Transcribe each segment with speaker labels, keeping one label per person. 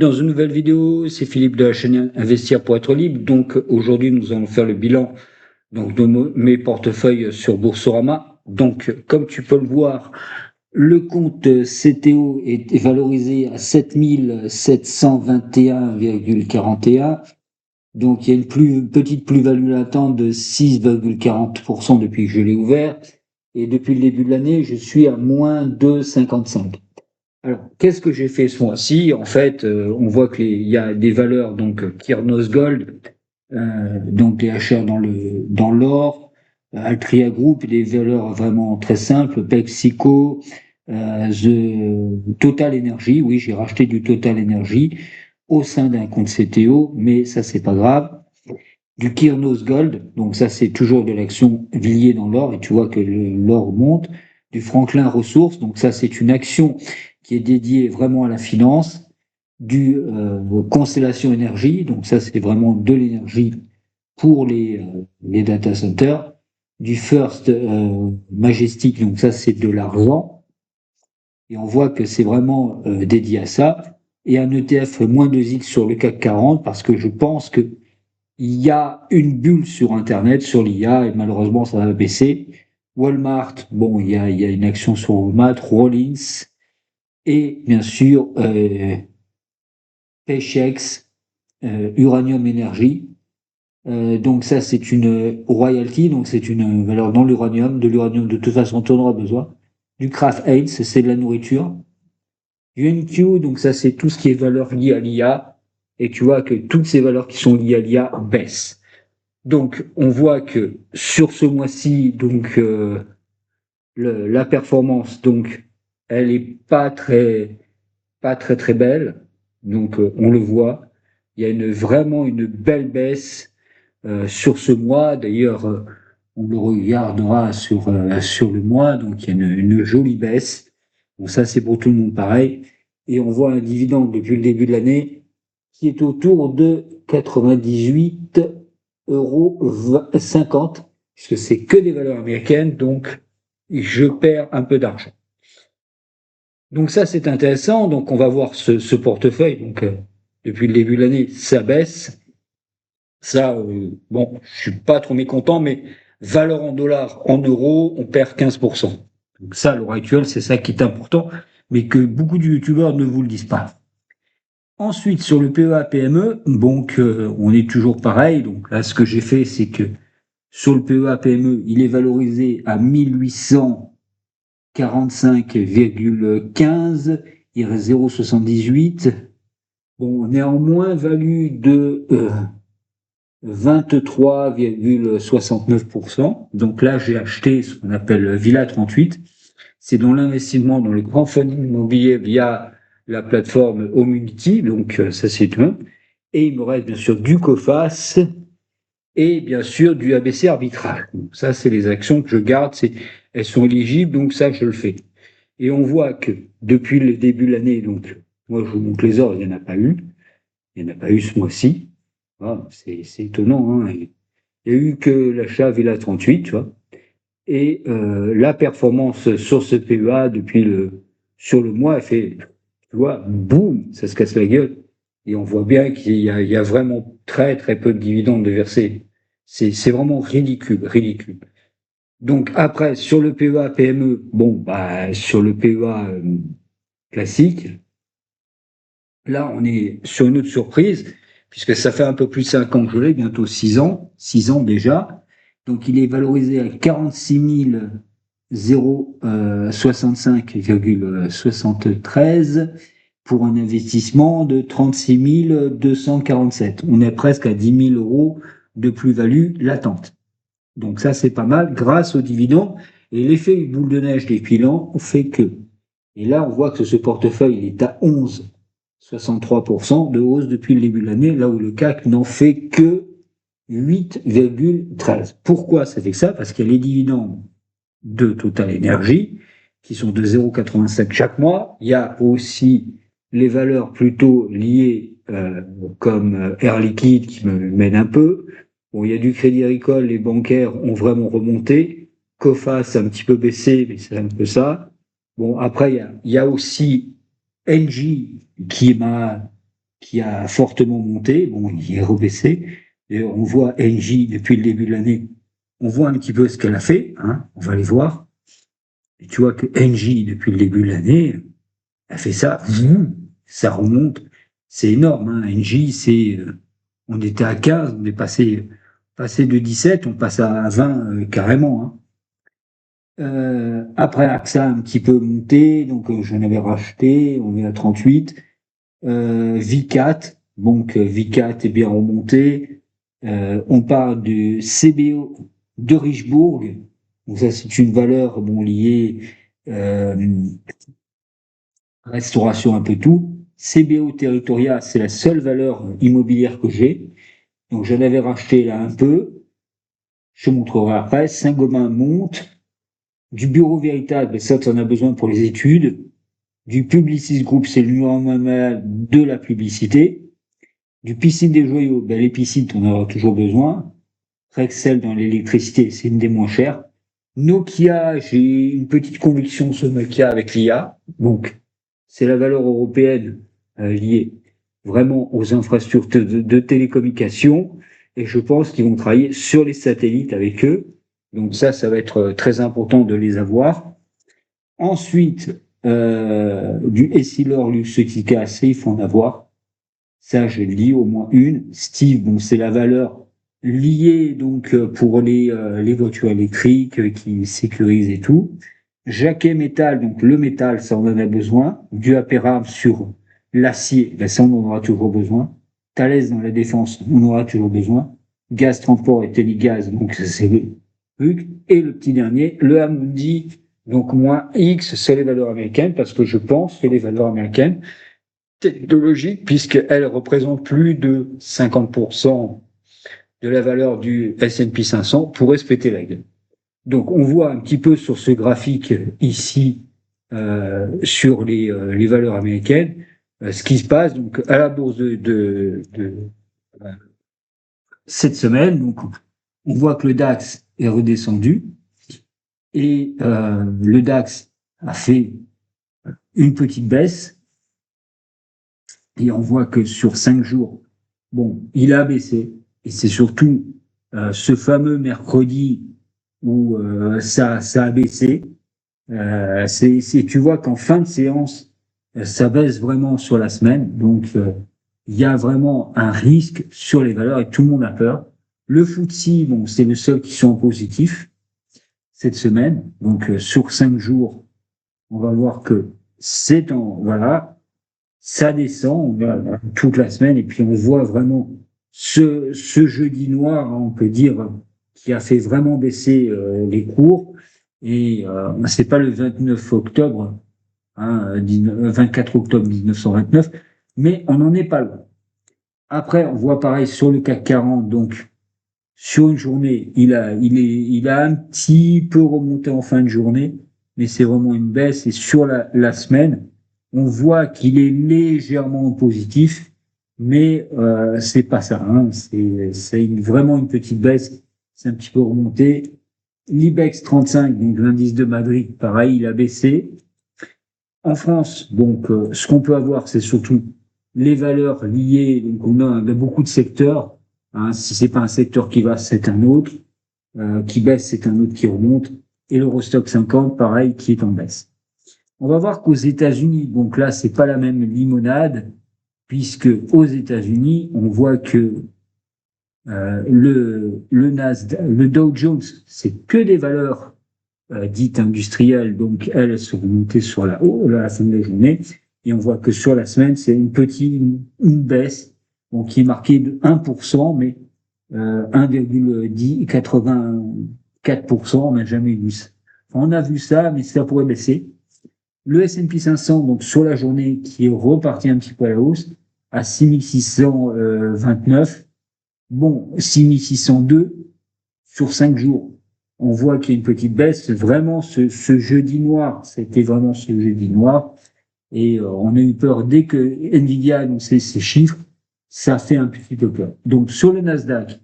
Speaker 1: Dans une nouvelle vidéo, c'est Philippe de la chaîne Investir pour être libre. Donc aujourd'hui, nous allons faire le bilan de mes portefeuilles sur Boursorama. Donc comme tu peux le voir, le compte CTO est valorisé à 7 721,41. Donc il y a une petite plus-value latente de 6,40% depuis que je l'ai ouvert. Et depuis le début de l'année, je suis à moins 2,55. Alors, qu'est-ce que j'ai fait ce mois-ci? En fait, on voit qu'il y a des valeurs, donc Kiernos Gold, donc les achats dans l'or, Altria Group, des valeurs vraiment très simples, PepsiCo, Total Energy. Oui, j'ai racheté du Total Energy au sein d'un compte CTO, mais ça, c'est pas grave. Du Kiernos Gold, donc ça, c'est toujours de l'action liée dans l'or, et tu vois que l'or monte. Du Franklin Ressources, donc ça, c'est une action qui est dédiée vraiment à la finance. Du Constellation Énergie, donc ça, c'est vraiment de l'énergie pour les data centers. Du First Majestic, donc ça, c'est de l'argent. Et on voit que c'est vraiment dédié à ça. Et un ETF -2X sur le CAC 40, parce que je pense que il y a une bulle sur Internet, sur l'IA, et malheureusement, ça va baisser. Walmart, bon, il y a une action sur Walmart, Rollins, et bien sûr, PayChex, Uranium Energy. Donc ça, c'est une royalty, donc c'est une valeur dans l'uranium. De l'uranium, de toute façon, on en aura besoin. Du Kraft Heinz, c'est de la nourriture. Du NQ, donc ça, c'est tout ce qui est valeur liée à l'IA. Et tu vois que toutes ces valeurs qui sont liées à l'IA baissent. Donc, on voit que sur ce mois-ci, donc la performance, donc, elle est pas très belle. Donc, on le voit. Il y a vraiment une belle baisse sur ce mois. D'ailleurs, on le regardera sur le mois. Donc, il y a une jolie baisse. Bon, ça, c'est pour tout le monde pareil. Et on voit un dividende depuis le début de l'année qui est autour de 98,50 €, puisque c'est que des valeurs américaines, donc je perds un peu d'argent. Donc ça, c'est intéressant. Donc on va voir ce portefeuille. Donc depuis le début de l'année, ça baisse. Ça, bon, je suis pas trop mécontent, mais valeur en dollars, en euros, on perd 15%. Donc ça, à l'heure actuelle, c'est ça qui est important, mais que beaucoup de youtubeurs ne vous le disent pas. Ensuite, sur le PEA-PME, donc on est toujours pareil. Donc là, ce que j'ai fait, c'est que sur le PEA-PME, il est valorisé à 1845,15, il reste 0,78. Bon, néanmoins, value de 23,69%. Donc là, j'ai acheté ce qu'on appelle Villa 38. C'est dans l'investissement dans le crowdfunding immobilier via la plateforme Homunity. Donc ça, c'est un. Et il me reste bien sûr du COFAS et bien sûr du ABC arbitrage. Donc ça, c'est les actions que je garde. Elles sont éligibles, donc ça, je le fais. Et on voit que depuis le début de l'année, donc moi, je vous montre les ordres, il n'y en a pas eu. Il n'y en a pas eu ce mois-ci. Voilà, c'est étonnant. Hein. Il n'y a eu que l'achat Villa 38, tu vois. Et la performance sur ce PEA sur le mois, elle fait, tu vois, boum, ça se casse la gueule. Et on voit bien qu'il y a vraiment très très peu de dividendes de versés. C'est vraiment ridicule, ridicule. Donc après, sur le PEA PME, bon, bah sur le PEA classique, là on est sur une autre surprise, puisque ça fait un peu plus de 5 ans que je l'ai, bientôt 6 ans déjà. Donc il est valorisé à 46 065,73 pour un investissement de 36 247. On est presque à 10 000 € de plus-value latente. Donc ça, c'est pas mal grâce aux dividendes. Et l'effet boule de neige des bilans fait que. Et là, on voit que ce portefeuille il est à 11,63% de hausse depuis le début de l'année, là où le CAC n'en fait que 8,13. Pourquoi ça fait que ça? Parce qu'il y a les dividendes de Total Energy qui sont de 0,85 chaque mois. Il y a aussi les valeurs plutôt liées comme Air Liquide qui me mènent un peu. Bon, il y a du Crédit Agricole, les bancaires ont vraiment remonté. Coface a un petit peu baissé, mais c'est un peu ça. Bon, après, il y a aussi Engie qui qui a fortement monté. Bon, il est rebaissé. Et on voit Engie depuis le début de l'année. On voit un petit peu ce qu'elle a fait. Hein, on va les voir. Et tu vois que Engie, depuis le début de l'année, a fait ça. Ça remonte. C'est énorme. Hein. Engie, on était à 15, on est passé de 17, on passe à 20 carrément. Hein. Après AXA a un petit peu monté, donc j'en avais racheté, on est à 38. Vicat, donc Vicat est bien remonté. On parle du CBO de Richebourg, donc ça c'est une valeur liée restauration un peu tout. CBO Territoria, c'est la seule valeur immobilière que j'ai, donc j'en avais racheté là un peu. Je te montrerai après. Saint-Gobain monte. Du Bureau Véritable, ça, tu en as besoin pour les études. Du Publicis Group, c'est le numéro un de la publicité. Du Piscine des Joyaux, les piscines, on en aura toujours besoin. Rexel dans l'électricité, c'est une des moins chères. Nokia, j'ai une petite conviction sur Nokia avec l'IA. Donc, c'est la valeur européenne liée vraiment aux infrastructures de télécommunications. Et je pense qu'ils vont travailler sur les satellites avec eux. Donc ça va être très important de les avoir. Ensuite, du Essilor Luxottica, il faut en avoir. Ça, je le dis, au moins une. Steve, bon, c'est la valeur liée donc pour les voitures électriques qui sécurisent et tout. Jacquet Métal, donc le métal, ça on en a besoin. Du Aperam sur l'acier, ça on en aura toujours besoin. Thales dans la défense, on aura toujours besoin. Gaz Transport et Téligaz, donc c'est le truc. Et le petit dernier, le Amundi, donc moins X, c'est les valeurs américaines, parce que je pense que les valeurs américaines, technologiques, puisqu'elles représentent plus de 50% de la valeur du S&P 500, pourraient se péter la gueule. Donc, on voit un petit peu sur ce graphique ici, sur les valeurs américaines, ce qui se passe donc à la bourse de cette semaine. Donc, on voit que le DAX est redescendu et le DAX a fait une petite baisse. Et on voit que sur 5 jours, bon, il a baissé. Et c'est surtout ce fameux mercredi où ça a baissé. Tu vois qu'en fin de séance, ça baisse vraiment sur la semaine. Donc, il y a vraiment un risque sur les valeurs et tout le monde a peur. Le FTSE, bon, c'est le seul qui sont en positif cette semaine. Donc, sur 5 jours, on va voir que voilà, ça descend toute la semaine et puis on voit vraiment ce jeudi noir, hein, on peut dire, qui a fait vraiment baisser les cours. Et c'est pas le 29 octobre, hein, 24 octobre 1929, mais on n'en est pas loin. Après, on voit pareil sur le CAC 40, donc sur une journée, il a un petit peu remonté en fin de journée, mais c'est vraiment une baisse. Et sur la semaine, on voit qu'il est légèrement positif, mais c'est pas ça. Hein. C'est vraiment une petite baisse. C'est un petit peu remonté. L'IBEX 35, donc l'indice de Madrid, pareil, il a baissé. En France, donc, ce qu'on peut avoir, c'est surtout les valeurs liées. Donc, on a beaucoup de secteurs. Hein. Si c'est pas un secteur qui va, c'est un autre. Qui baisse, c'est un autre qui remonte. Et l'Eurostock 50, pareil, qui est en baisse. On va voir qu'aux États-Unis, donc là, c'est pas la même limonade, puisque aux États-Unis, on voit que le Nasdaq, le Dow Jones, c'est que des valeurs dites industrielles, donc elles sont remontées sur la fin de la journée, et on voit que sur la semaine, c'est une baisse, donc qui est marquée de 1%, mais 1,84%, on n'a jamais vu ça. Enfin, on a vu ça, mais ça pourrait baisser. Le S&P 500, donc sur la journée, qui est reparti un petit peu à la hausse, à 6629. Bon, 6602 sur 5 jours. On voit qu'il y a une petite baisse. Vraiment, ce jeudi noir, c'était vraiment ce jeudi noir. Et on a eu peur dès que Nvidia a annoncé ses chiffres, ça fait un petit peu peur. Donc, sur le Nasdaq,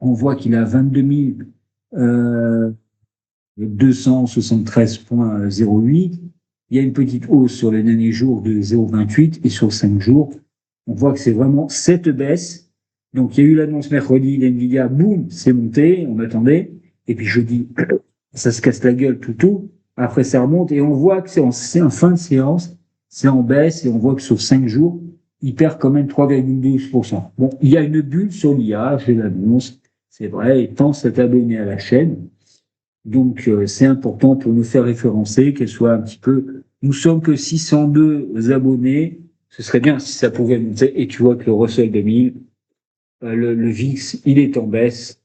Speaker 1: on voit qu'il a 22 273,08. Il y a une petite hausse sur le dernier jour de 0,28 et sur 5 jours, On voit que c'est vraiment cette baisse. Donc, il y a eu l'annonce mercredi d'NVIDIA, boum, c'est monté, on attendait. Et puis jeudi, ça se casse la gueule tout. Après, ça remonte et on voit que c'est en fin de séance, c'est en baisse et on voit que sur 5 jours, il perd quand même 3,12%. Bon, il y a une bulle sur l'IA, je l'annonce, c'est vrai, et pense à t'abonner à la chaîne. Donc, c'est important pour nous faire référencer, qu'elle soit un petit peu. Nous sommes que 602 abonnés. Ce serait bien si ça pouvait monter. Et tu vois que le Russell 2000, le VIX, il est en baisse.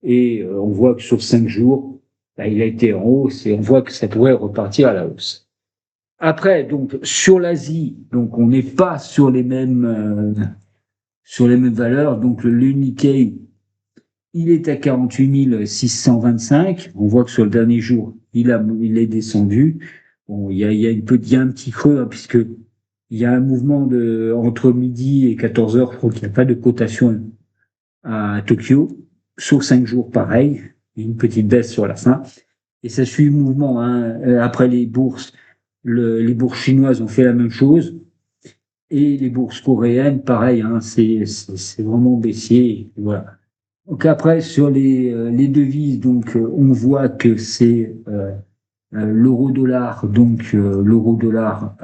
Speaker 1: Et on voit que sur 5 jours, là, il a été en hausse et on voit que ça pourrait repartir à la hausse. Après, donc, sur l'Asie, donc, on n'est pas sur les mêmes valeurs. Donc, le Nikkei, il est à 48 625. On voit que sur le dernier jour, il est descendu. Bon, il y a un petit creux, hein, puisque il y a un mouvement entre midi et 14 heures. Je crois qu'il n'y a pas de cotation à Tokyo. Sur 5 jours, pareil. Une petite baisse sur la fin. Et ça suit le mouvement, hein. Après les bourses, les bourses chinoises ont fait la même chose. Et les bourses coréennes, pareil, hein, c'est vraiment baissier. Voilà. Donc après, sur les devises, donc on voit que c'est l'euro-dollar. Donc l'euro-dollar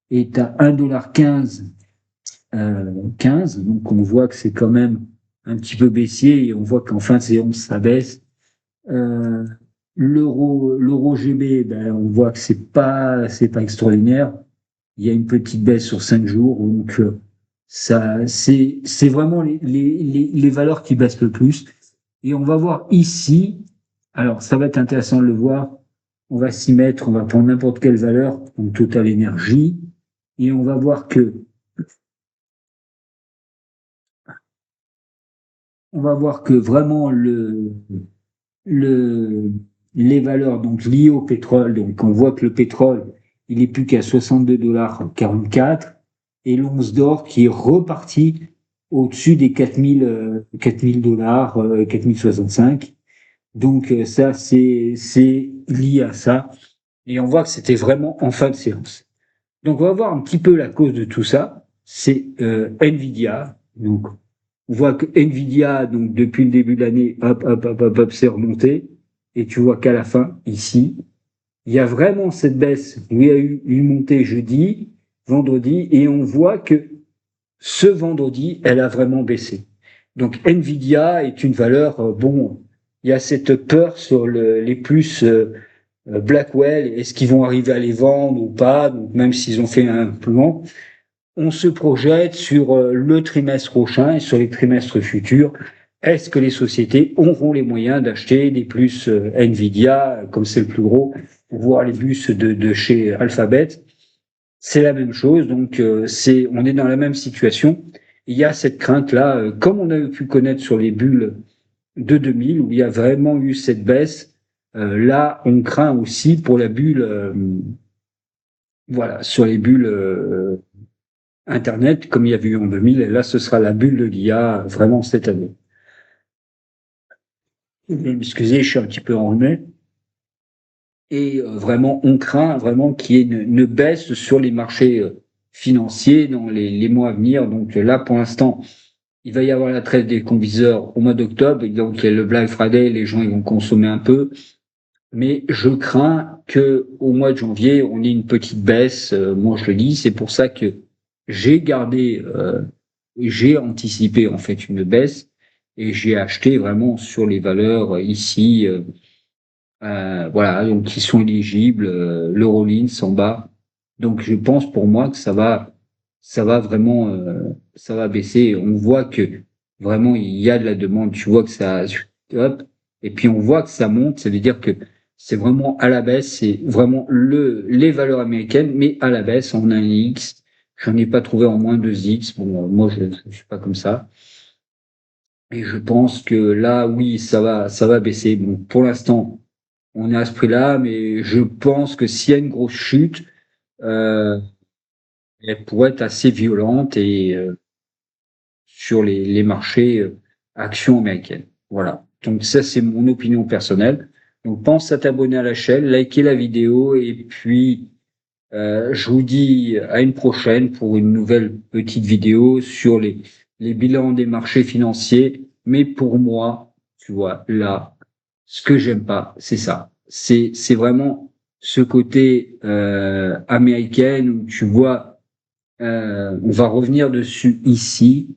Speaker 1: est à 1,15 $, 15. Donc on voit que c'est quand même un petit peu baissier et on voit qu'en fin de séance, ça baisse. Euh, l'euro GB, ben, on voit que c'est pas extraordinaire. Il y a une petite baisse sur 5 jours. Donc ça, c'est vraiment les valeurs qui baissent le plus. Et on va voir ici, alors ça va être intéressant de le voir, on va s'y mettre, on va prendre n'importe quelle valeur, donc Total Énergie, et on va voir que vraiment le, les valeurs donc liées au pétrole, donc on voit que le pétrole, il est plus qu'à 62,44 $ et l'once d'or qui est reparti au-dessus des 4000 dollars, 4065. Donc ça, c'est lié à ça. Et on voit que c'était vraiment en fin de séance. Donc on va voir un petit peu la cause de tout ça. C'est Nvidia. Donc on voit que Nvidia, donc depuis le début de l'année, hop, c'est remonté. Et tu vois qu'à la fin, ici, il y a vraiment cette baisse. Il y a eu une montée jeudi, vendredi, et on voit que ce vendredi, elle a vraiment baissé. Donc Nvidia est une valeur, bon, il y a cette peur sur les plus Blackwell, est-ce qu'ils vont arriver à les vendre ou pas, donc même s'ils ont fait un plan. On se projette sur le trimestre prochain et sur les trimestres futurs. Est-ce que les sociétés auront les moyens d'acheter des plus Nvidia, comme c'est le plus gros, voire les bus de chez Alphabet? C'est la même chose, donc on est dans la même situation. Il y a cette crainte-là, comme on a pu connaître sur les bulles de 2000, où il y a vraiment eu cette baisse. Là, on craint aussi pour la bulle, voilà, sur les bulles Internet, comme il y avait eu en 2000. Et là, ce sera la bulle de l'IA vraiment cette année. Excusez, je suis un petit peu enrhumé. Et vraiment, on craint vraiment qu'il y ait une baisse sur les marchés financiers dans les mois à venir. Donc là, pour l'instant, il va y avoir la trêve des confiseurs au mois d'octobre. Donc il y a le Black Friday, les gens ils vont consommer un peu. Mais je crains que au mois de janvier, on ait une petite baisse. Moi, je le dis, c'est pour ça que j'ai anticipé en fait une baisse et j'ai acheté vraiment sur les valeurs ici. Voilà, donc qui sont éligibles, l'Eurolins en bas. Donc je pense pour moi que ça va vraiment, ça va baisser. On voit que vraiment il y a de la demande. Tu vois que ça, hop, et puis on voit que ça monte. Ça veut dire que c'est vraiment à la baisse. C'est vraiment les valeurs américaines, mais à la baisse. On a un X. J'en ai pas trouvé en moins de X. Bon, moi je suis pas comme ça. Et je pense que là, oui, ça va baisser. Bon, pour l'instant on est à ce prix-là, mais je pense que s'il y a une grosse chute, euh, elle pourrait être assez violente et sur les marchés actions américaines. Voilà. Donc ça, c'est mon opinion personnelle. Donc pense à t'abonner à la chaîne, liker la vidéo et puis Je vous dis à une prochaine pour une nouvelle petite vidéo sur les bilans des marchés financiers. Mais pour moi, tu vois, là, ce que j'aime pas, c'est ça. C'est vraiment ce côté américain où tu vois, on va revenir dessus ici.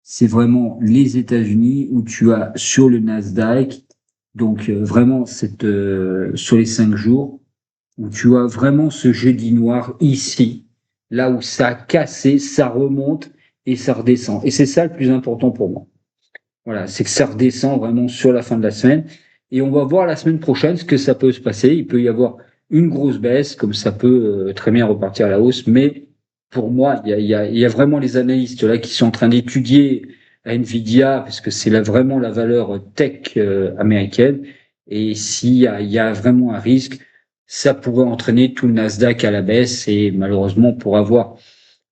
Speaker 1: C'est vraiment les États-Unis où tu as sur le Nasdaq, donc vraiment sur les 5 jours, où tu as vraiment ce jeudi noir ici, là où ça a cassé, ça remonte et ça redescend. Et c'est ça le plus important pour moi. Voilà, c'est que ça redescend vraiment sur la fin de la semaine. Et on va voir la semaine prochaine ce que ça peut se passer. Il peut y avoir une grosse baisse, comme ça peut très bien repartir à la hausse. Mais pour moi, il y a vraiment les analystes là qui sont en train d'étudier Nvidia, parce que c'est là vraiment la valeur tech américaine. Et il y a vraiment un risque, ça pourrait entraîner tout le Nasdaq à la baisse. Et malheureusement, pour avoir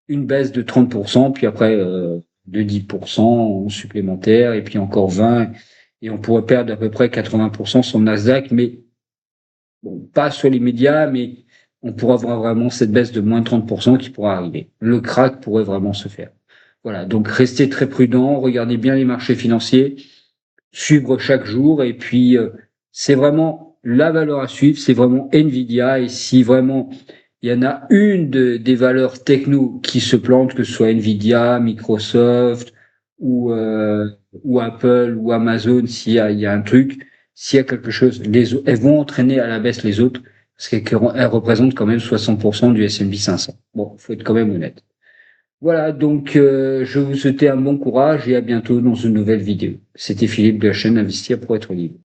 Speaker 1: une baisse de 30%, puis après de 10% supplémentaire, et puis encore 20%, et on pourrait perdre à peu près 80% sur le Nasdaq, mais bon, pas sur les médias, mais on pourra avoir vraiment cette baisse de moins de 30% qui pourra arriver. Le crack pourrait vraiment se faire. Voilà, donc restez très prudents, regardez bien les marchés financiers, suivre chaque jour, et puis c'est vraiment la valeur à suivre, c'est vraiment Nvidia, et si vraiment il y en a une des valeurs techno qui se plante, que ce soit Nvidia, Microsoft ou Apple ou Amazon, il y a un truc, s'il y a quelque chose, elles vont entraîner à la baisse les autres, parce qu'elles représentent quand même 60% du S&P 500. Bon, faut être quand même honnête. Voilà, donc je vous souhaite un bon courage et à bientôt dans une nouvelle vidéo. C'était Philippe de la chaîne Investir pour être libre.